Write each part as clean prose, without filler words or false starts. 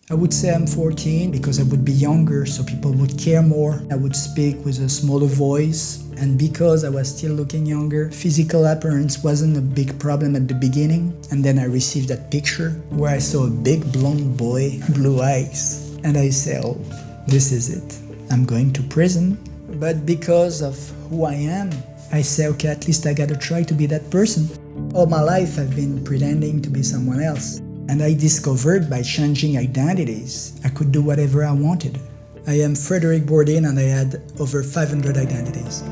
I would say I'm 14 because I would be younger, so people would care more. I would speak with a smaller voice, and because I was still looking younger, physical appearance wasn't a big problem at the beginning. And then I received that picture where I saw a big blonde boy, blue eyes, and I said, oh, this is it. I'm going to prison. But because of who I am, I say, okay, at least I gotta try to be that person. All my life I've been pretending to be someone else. And I discovered by changing identities, I could do whatever I wanted. I am Frédéric Borden and I had over 500 identities.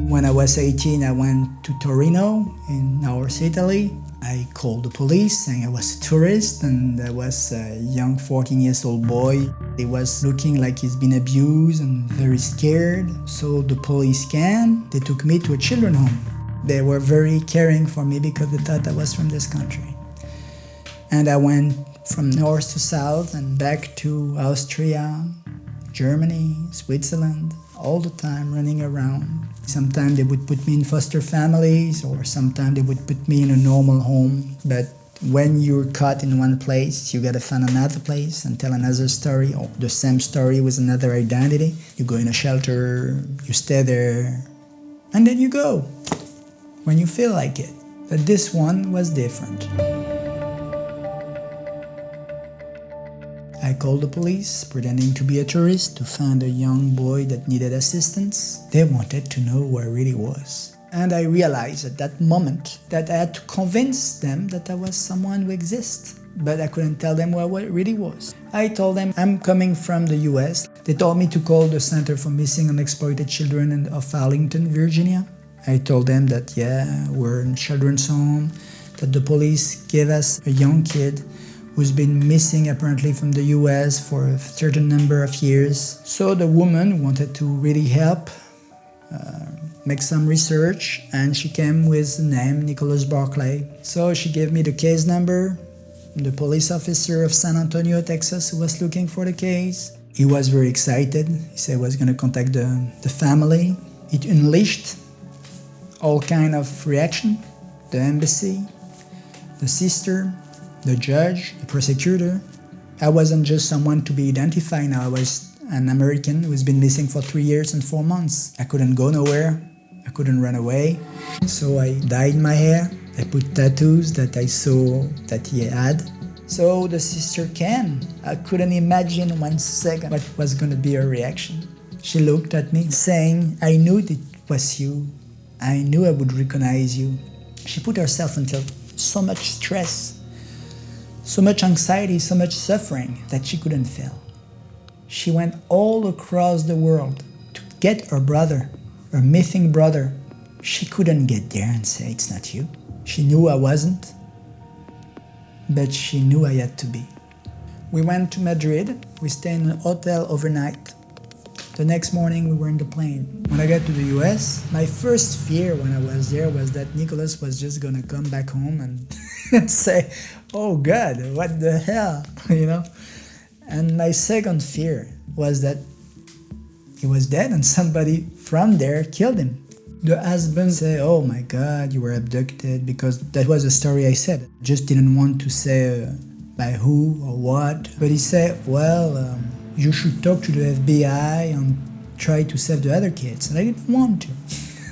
When I was 18, I went to Torino in North Italy. I called the police saying I was a tourist and I was a young 14-year-old boy. He was looking like he's been abused and very scared. So the police came, they took me to a children's home. They were very caring for me because they thought I was from this country. And I went from north to south and back to Austria, Germany, Switzerland, all the time running around. Sometimes they would put me in foster families or sometimes they would put me in a normal home. But when you're caught in one place, you gotta find another place and tell another story or the same story with another identity. You go in a shelter, you stay there, and then you go when you feel like it. But this one was different. I called the police, pretending to be a tourist, to find a young boy that needed assistance. They wanted to know who I really was. And I realized at that moment that I had to convince them that I was someone who exists. But I couldn't tell them who I really was. I told them I'm coming from the US. They told me to call the Center for Missing and Exploited Children of Arlington, Virginia. I told them that, yeah, we're in a children's home, that the police gave us a young kid who's been missing apparently from the US for a certain number of years. So the woman wanted to really help, make some research, and she came with the name Nicholas Barclay. So she gave me the case number, the police officer of San Antonio, Texas, who was looking for the case. He was very excited. He said he was going to contact the family. It unleashed all kind of reaction, the embassy, the sister, the judge, the prosecutor. I wasn't just someone to be identified now. I was an American who's been missing for 3 years and 4 months. I couldn't go nowhere. I couldn't run away. So I dyed my hair. I put tattoos that I saw that he had. So the sister came. I couldn't imagine 1 second what was going to be her reaction. She looked at me saying, I knew it was you. I knew I would recognize you. She put herself into so much stress, so much anxiety, so much suffering that she couldn't feel. She went all across the world to get her brother, her missing brother. She couldn't get there and say, it's not you. She knew I wasn't, but she knew I had to be. We went to Madrid. We stayed in a hotel overnight. The next morning, we were in the plane. When I got to the US, my first fear when I was there was that Nicholas was just gonna come back home and say, oh God, what the hell, you know? And my second fear was that he was dead and somebody from there killed him. The husband said, oh my God, you were abducted, because that was the story I said. Just didn't want to say by who or what. But he said, well, you should talk to the FBI and try to save the other kids. And I didn't want to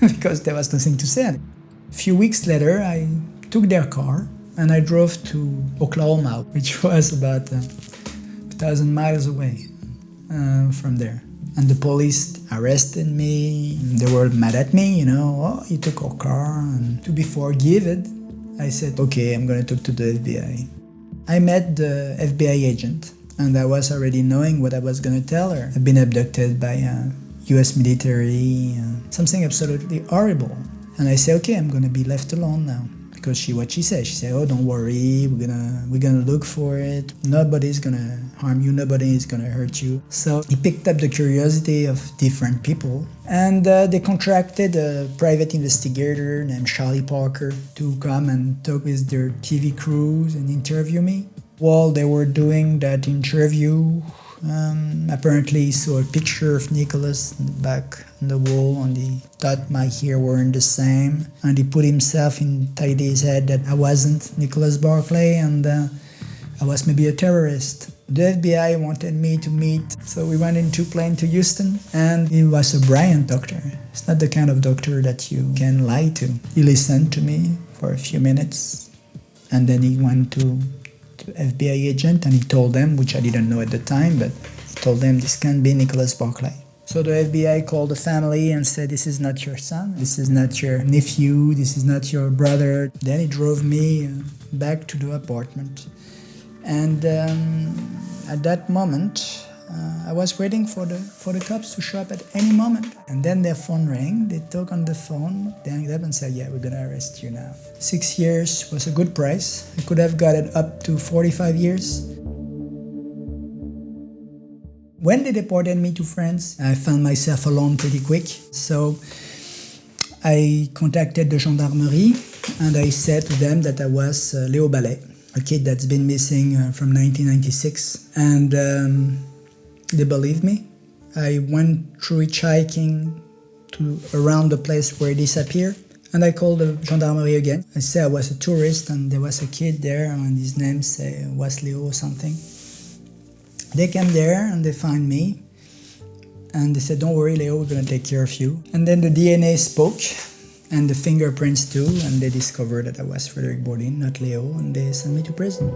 because there was nothing to say. A few weeks later, I took their car and I drove to Oklahoma, which was about 1,000 miles away from there. And the police arrested me. They were mad at me, you know, oh, you took our car. And to be forgiven, I said, okay, I'm going to talk to the FBI. I met the FBI agent. And I was already knowing what I was going to tell her. I've been abducted by US military, something absolutely horrible. And I said, okay, I'm going to be left alone now. Because what she said, oh, don't worry, we're gonna look for it. Nobody's gonna harm you, nobody is gonna hurt you. So he picked up the curiosity of different people. And they contracted a private investigator named Charlie Parker to come and talk with their TV crews and interview me. While they were doing that interview, Apparently he saw a picture of Nicholas in the back on the wall, and he thought my hair weren't the same, and he put himself inside his head that I wasn't Nicholas Barclay, and I was maybe a terrorist. The FBI wanted me to meet, so we went in two planes to Houston, and he was a brilliant doctor. It's not the kind of doctor that you can lie to. He listened to me for a few minutes, and then he went to FBI agent, and he told them, which I didn't know at the time, but he told them this can't be Nicholas Barclay. So the FBI called the family and said, this is not your son, this is not your nephew, this is not your brother. Then he drove me back to the apartment. And at that moment, I was waiting for the cops to show up at any moment. And then their phone rang, they talk on the phone, they hung up and said, yeah, we're gonna arrest you now. 6 years was a good price. I could have got it up to 45 years. When they deported me to France, I found myself alone pretty quick. So I contacted the gendarmerie and I said to them that I was Léo Ballet, a kid that's been missing from 1996. And they believed me. I went through hitchhiking to around the place where he disappeared. And I called the gendarmerie again. I said I was a tourist and there was a kid there and his name was Leo or something. They came there and they found me. And they said, don't worry, Leo, we're going to take care of you. And then the DNA spoke and the fingerprints too. And they discovered that I was Frédéric Bourdin, not Leo. And they sent me to prison.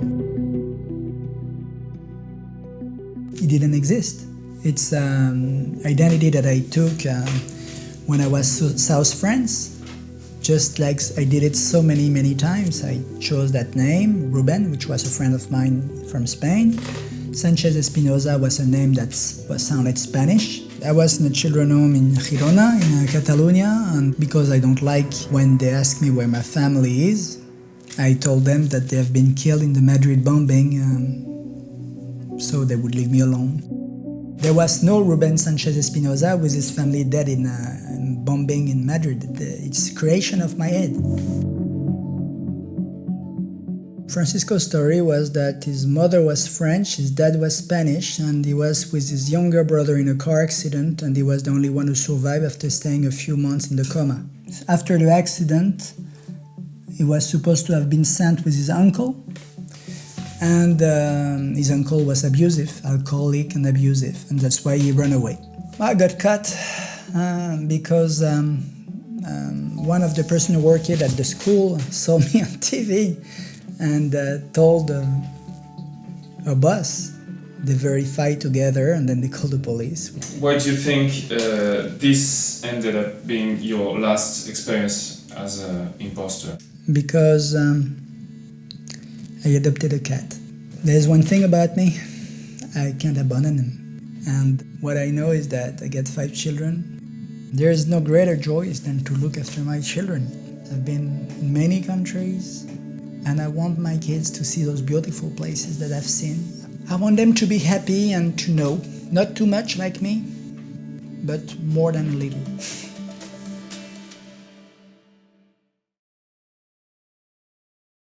It didn't exist. It's identity that I took when I was South France. Just like I did it so many times. I chose that name, Ruben, which was a friend of mine from Spain. Sanchez Espinosa was a name that sounded Spanish. I was in a children's home in Girona, in Catalonia, and because I don't like when they ask me where my family is, I told them that they have been killed in the Madrid bombing, so they would leave me alone. There was no Ruben Sanchez Espinosa with his family dead in bombing in Madrid. It's a creation of my head. Francisco's story was that his mother was French, his dad was Spanish, and he was with his younger brother in a car accident, and he was the only one who survived after staying a few months in the coma. After the accident, he was supposed to have been sent with his uncle, and his uncle was abusive, alcoholic and abusive, and that's why he ran away. I got caught because one of the person who worked at the school saw me on TV and told a boss. They verified together and then they called the police. Why do you think this ended up being your last experience as an imposter? Because I adopted a cat. There's one thing about me, I can't abandon him. And what I know is that I get 5 children. There is no greater joy than to look after my children. I've been in many countries, and I want my kids to see those beautiful places that I've seen. I want them to be happy and to know, not too much like me, but more than a little.